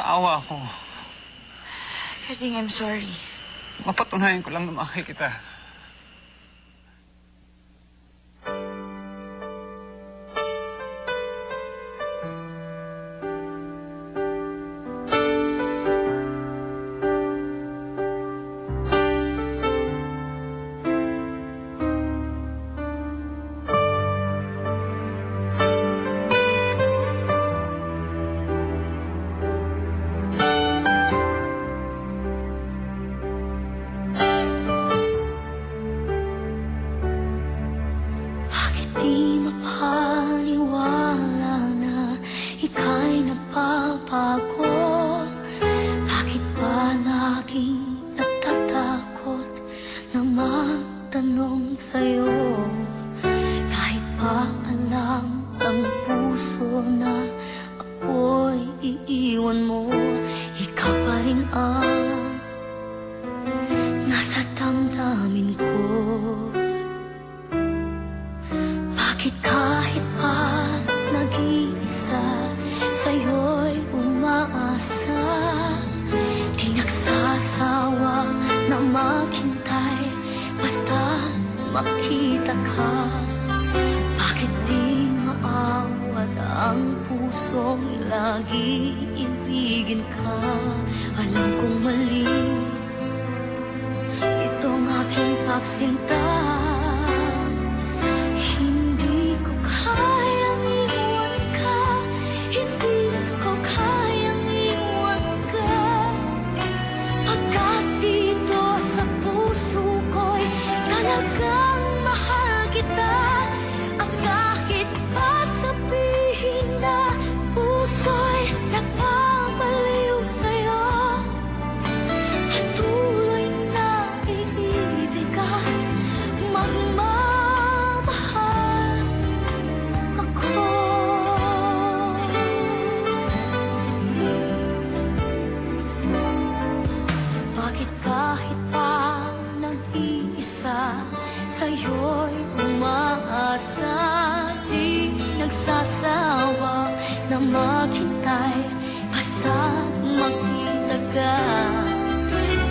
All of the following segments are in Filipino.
Naawa ako. Karding, I'm sorry. Mapatunayan ko lang na mahal kita. Di mapaniwala na ika'y nagbabago. Bakit ba laging natatakot na magtanong sa'yo? Kahit ba alam ang puso na ako'y iiwan mo, ikaw pa rin ang nasa damdamin ko. Bakit kahit pa nag-iisa, sa'yo'y umaasa, di nagsasawa na maghintay, basta makita ka. Bakit di maawat ang pusong lagi ibigin ka? Alam kong mali itong aking pagsinta. Sa'yo'y umaasa, di nagsasawa na maghintay, basta makita ka.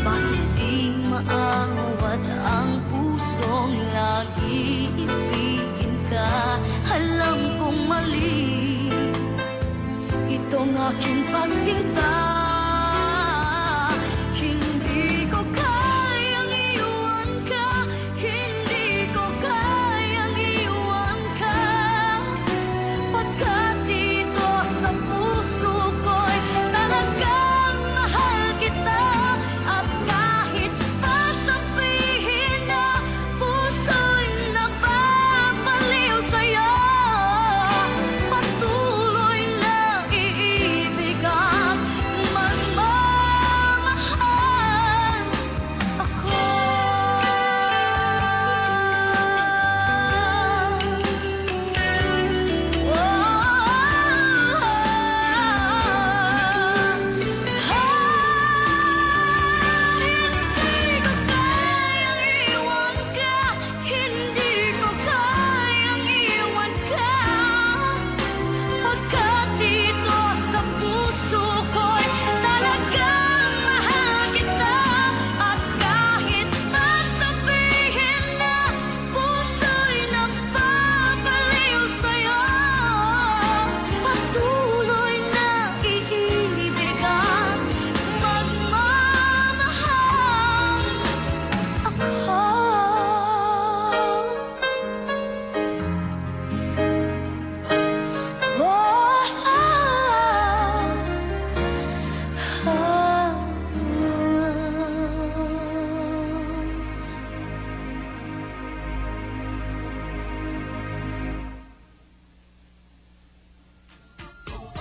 Bakit di maawat ang pusong lagi ibigin ka? Alam kong mali itong aking pagsinta.